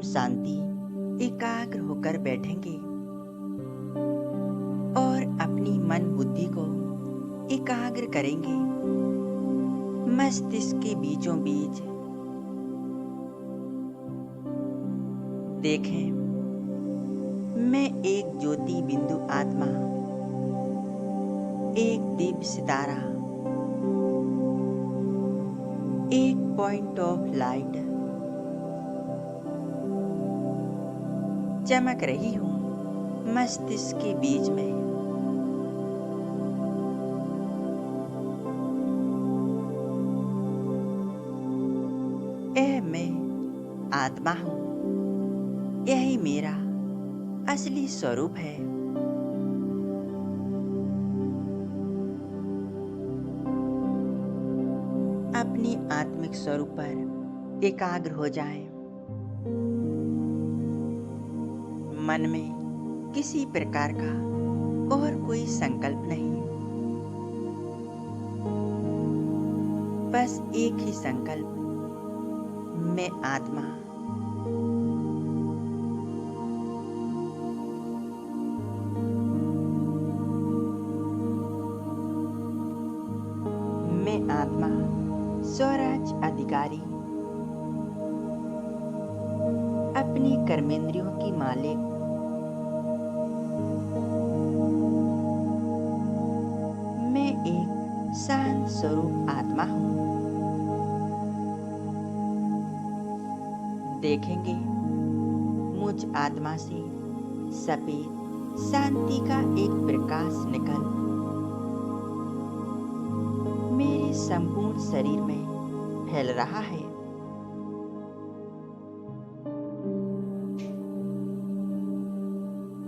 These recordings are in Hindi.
शांति एकाग्र होकर बैठेंगे और अपनी मन बुद्धि को एकाग्र करेंगे। मस्तिष्क के बीचों बीच देखें, मैं एक ज्योति बिंदु आत्मा, एक दिव्य सितारा, एक पॉइंट ऑफ लाइट चमक रही हूं मस्तिष्क के बीच में। यह मैं आत्मा हूं, यही मेरा असली स्वरूप है। अपनी आत्मिक स्वरूप पर एकाग्र हो जाएं। मन में किसी प्रकार का और कोई संकल्प नहीं, बस एक ही संकल्प, मैं आत्मा। मैं आत्मा स्वराज अधिकारी, अपनी कर्मेंद्रियों की मालिक, मैं एक शांत स्वरूप आत्मा हूं। देखेंगे मुझ आत्मा से सफेद शांति का एक प्रकाश निकल मेरे संपूर्ण शरीर में फैल रहा है।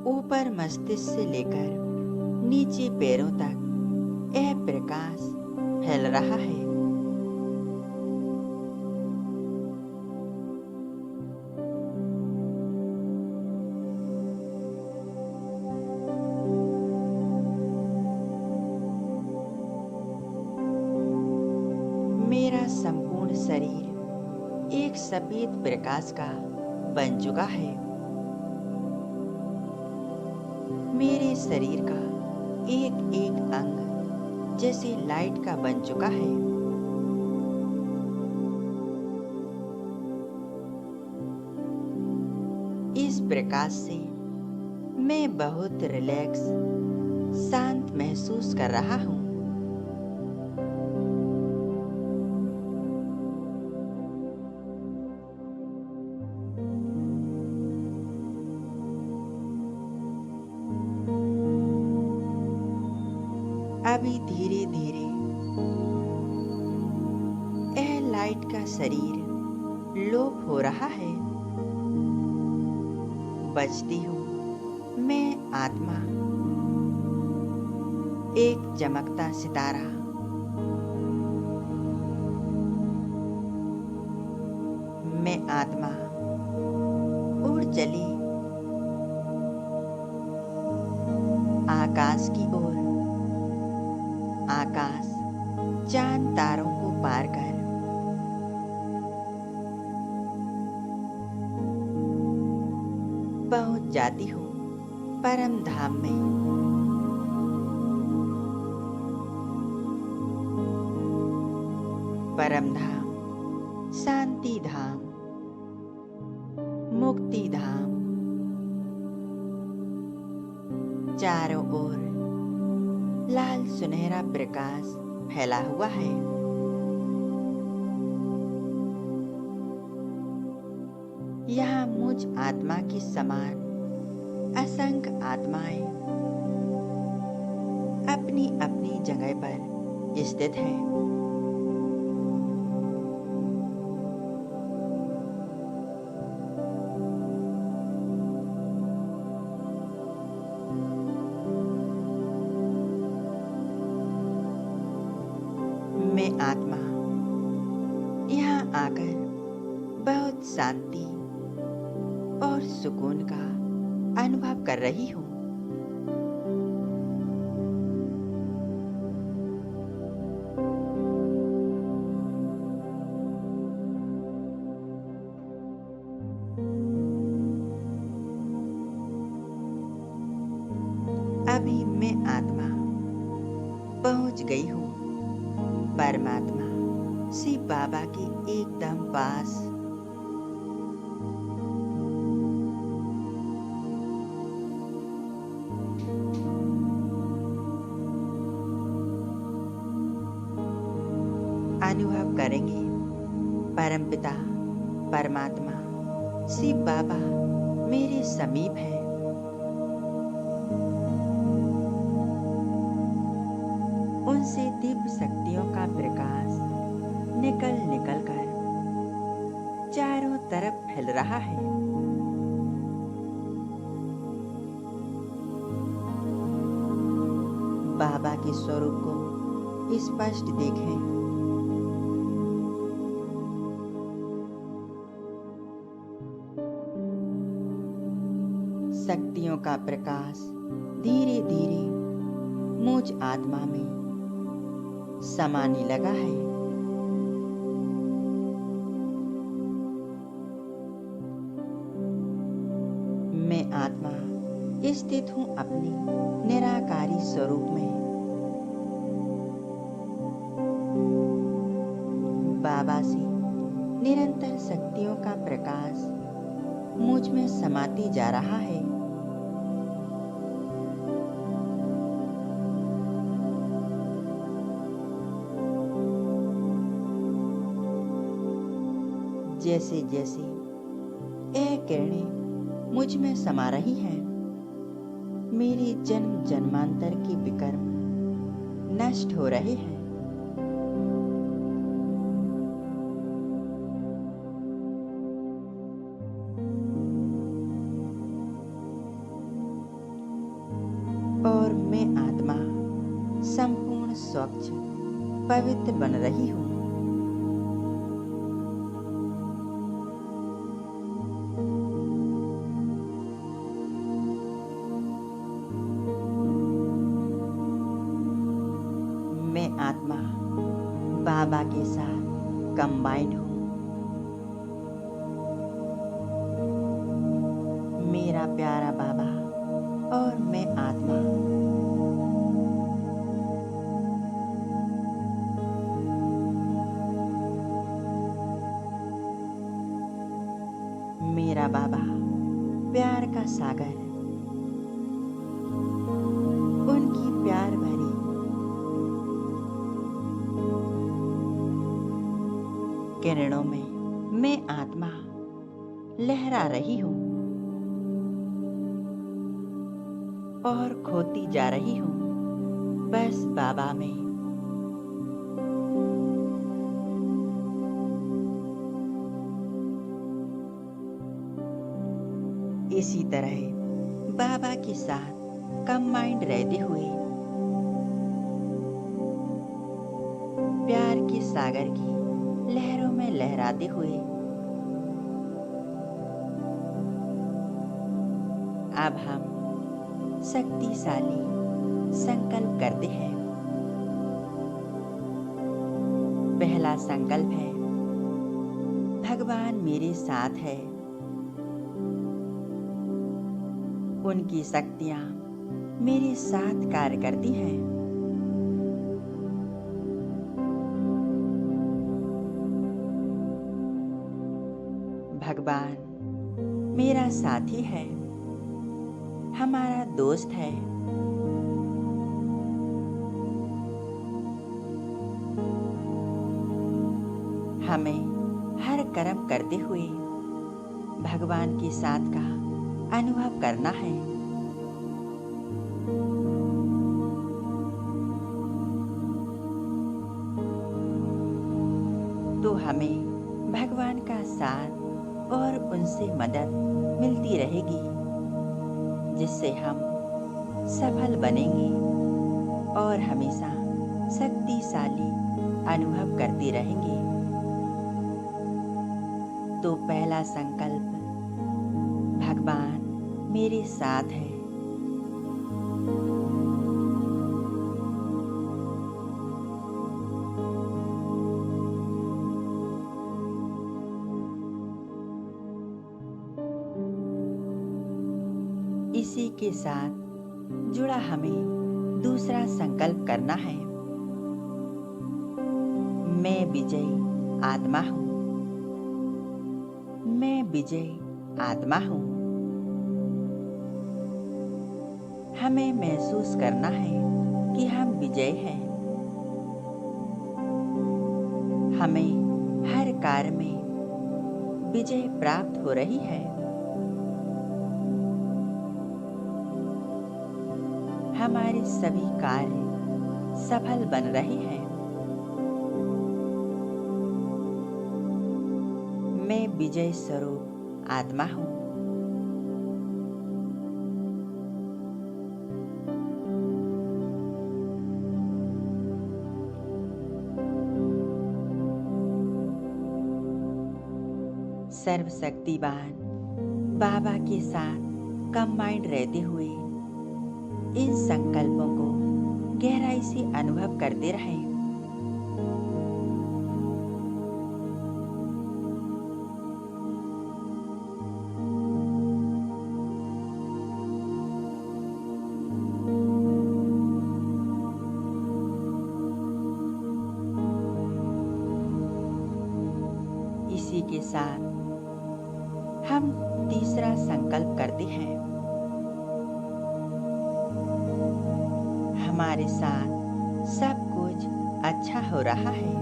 ऊपर मस्तिष्क से लेकर नीचे पैरों तक यह प्रकाश फैल रहा है। मेरा संपूर्ण शरीर एक सफेद प्रकाश का बन चुका है। मेरे शरीर का एक एक अंग जैसे लाइट का बन चुका है। इस प्रकाश से मैं बहुत रिलैक्स, शांत महसूस कर रहा हूं। अभी धीरे धीरे यह लाइट का शरीर लोप हो रहा है। बचती हूँ मैं आत्मा, एक चमकता सितारा। मैं आत्मा उड़ चली आकाश की ओर। आकाश चांद तारों को पार कर पहुंच जाती हूँ परम धाम में। परम धाम, शांति धाम, मुक्ति धाम। चारों ओर लाल सुनहरा प्रकाश फैला हुआ है। यहाँ मुझ आत्मा के समान असंख्य आत्माएं अपनी अपनी जगह पर स्थित हैं। मैं आत्मा यहाँ आकर बहुत शांति और सुकून का अनुभव कर रही हूँ। गई हूँ परमात्मा शिव बाबा के एकदम पास। अनुभव करेंगे परमपिता परमात्मा शिव बाबा मेरे समीप है। उनसे दिव्य शक्तियों का प्रकाश निकल निकल कर चारों तरफ फैल रहा है। बाबा के स्वरूप को स्पष्ट देखें। शक्तियों का प्रकाश धीरे धीरे मुझ आत्मा में समाने लगा है। मैं आत्मा स्थित हूँ अपने निराकारी स्वरूप में। बाबा से निरंतर शक्तियों का प्रकाश मुझ में समाते जा रहा है। जैसे जैसे यह किरणें मुझ में समा रही हैं, मेरे जन्म जन्मांतर के विकर्म नष्ट हो रहे हैं। और मैं आत्मा संपूर्ण स्वच्छ पवित्र बन रही हूँ। मैं आत्मा बाबा के साथ कंबाइंड हूँ। मेरा प्यारा बाबा और मैं आत्मा मेरा बाबा प्यार का सागर, उनकी प्यार भरी किरणों में मैं आत्मा लहरा रही हूँ और खोती जा रही हूँ बस बाबा में। इसी तरह बाबा के साथ कंबाइंड रहते हुए प्यार के सागर की लहरों में लहराते हुए अब हम शक्तिशाली संकल्प करते हैं। पहला संकल्प है, भगवान मेरे साथ है। उनकी शक्तियां मेरे साथ कार्य करती हैं। भगवान मेरा साथी है, हमारा दोस्त है। हमें हर कर्म करते हुए भगवान के साथ का अनुभव करना है। तो हमें भगवान का साथ और उनसे मदद मिलती रहेगी, जिससे हम सफल बनेंगे और हमेशा शक्तिशाली अनुभव करते रहेंगे। तो पहला संकल्प, भगवान मेरे साथ है। इसी के साथ जुड़ा हमें दूसरा संकल्प करना है। मैं विजयी आत्मा हूँ। मैं विजयी आत्मा हूँ। हमें महसूस करना है कि हम विजयी हैं। हमें हर कार्य में विजय प्राप्त हो रही है। हमारे सभी कार्य सफल बन रहे हैं। मैं विजय स्वरूप आत्मा हूँ। सर्वशक्तिवान बाबा के साथ कंबाइंड रहते हुए इन संकल्पों को गहराई से अनुभव करते रहें। इसी के साथ हम तीसरा संकल्प करते हैं। हमारे साथ सब कुछ अच्छा हो रहा है।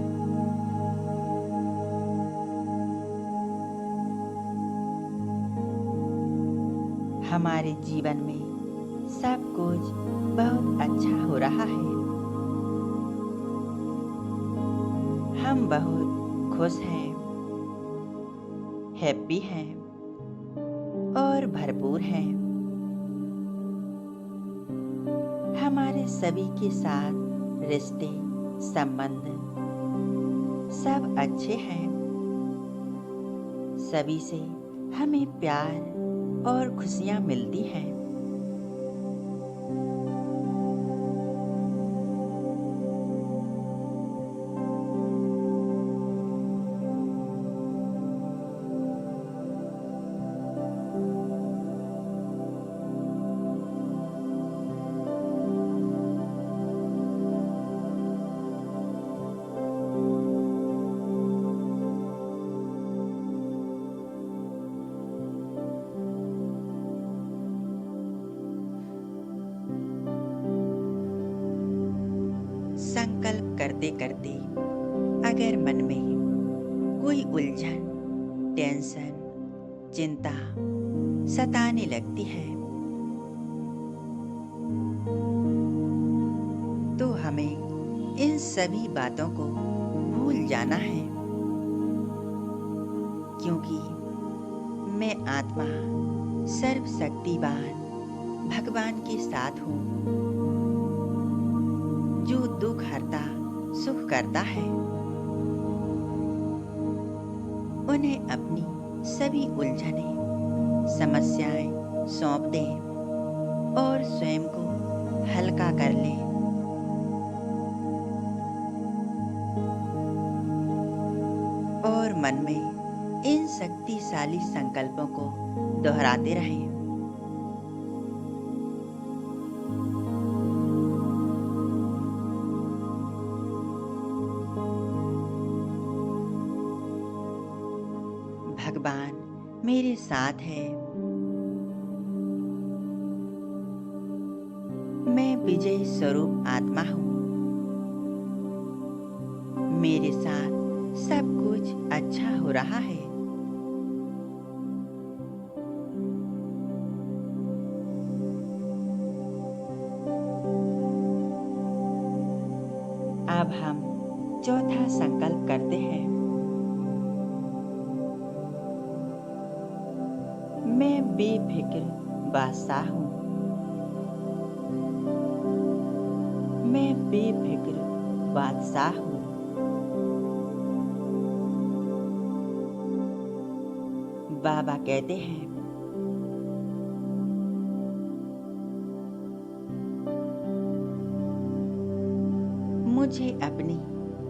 हमारे जीवन में सब कुछ बहुत अच्छा हो रहा है। हम बहुत खुश हैं, हैप्पी हैं और भरपूर हैं। हमारे सभी के साथ रिश्ते, संबंध सब अच्छे हैं। सभी से हमें प्यार और खुशियां मिलती हैं। संकल्प करते करते अगर मन में कोई उलझन, टेंशन, चिंता सताने लगती है तो हमें इन सभी बातों को भूल जाना है, क्योंकि मैं आत्मा सर्वशक्तिवान भगवान के साथ हूँ, जो दुख हरता सुख करता है। उन्हें अपनी सभी उलझने, समस्याएं सौंप दें और स्वयं को हल्का कर लें। और मन में इन शक्तिशाली संकल्पों को दोहराते रहें। भगवान मेरे साथ है। मैं विजय स्वरूप आत्मा हूँ। मेरे साथ सब कुछ अच्छा हो रहा है। अब हम चौथा संकल्प करते हैं। मैं बेफिक्र बादशाह हूँ। मैं बेफिक्र बादशाह हूँ। बाबा कहते हैं, मुझे अपनी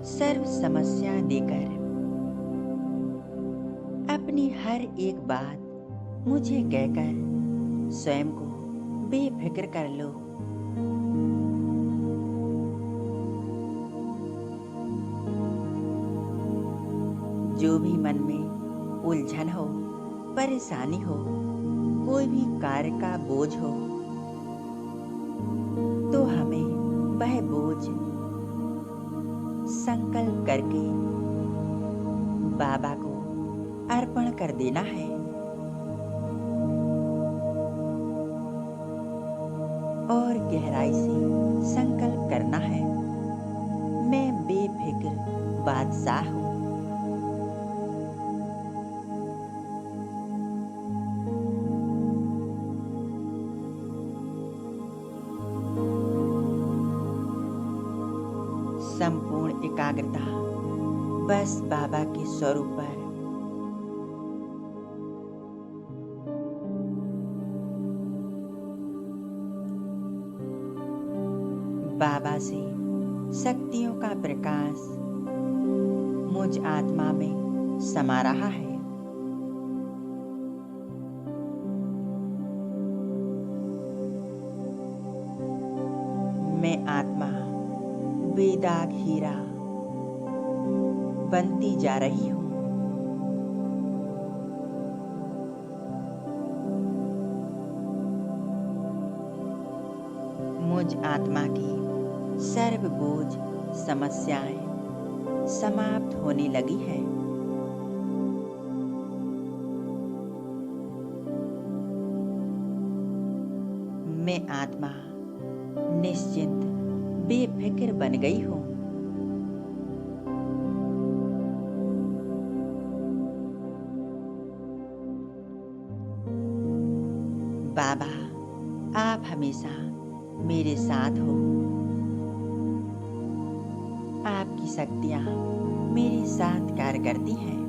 सर्व समस्या देकर अपनी हर एक बात मुझे कहकर स्वयं को बेफिक्र कर लो। जो भी मन में उलझन हो, परेशानी हो, कोई भी कार्य का बोझ हो, तो हमें वह बोझ संकल्प करके बाबा को अर्पण कर देना है और गहराई से संकल्प करना है, मैं बेफिक्र बादशाह हूँ। संपूर्ण एकाग्रता बस बाबा के स्वरूप पर। बाबा से शक्तियों का प्रकाश मुझ आत्मा में समा रहा है। मैं आत्मा बेदाग हीरा बनती जा रही हूँ। मुझ आत्मा की सर्व बोझ समस्याएं समाप्त होने लगी है। मैं आत्मा निश्चिंत बेफिक्र बन गई हूँ। बाबा, आप हमेशा मेरे साथ हो। आपकी शक्तियाँ मेरे साथ कार्य करती हैं।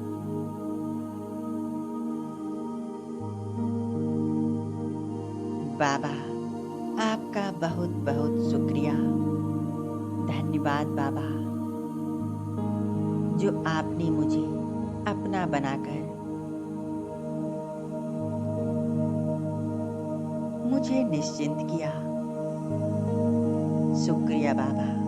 बाबा, आपका बहुत बहुत शुक्रिया। धन्यवाद बाबा, जो आपने मुझे अपना बनाकर मुझे निश्चिंत किया। शुक्रिया बाबा।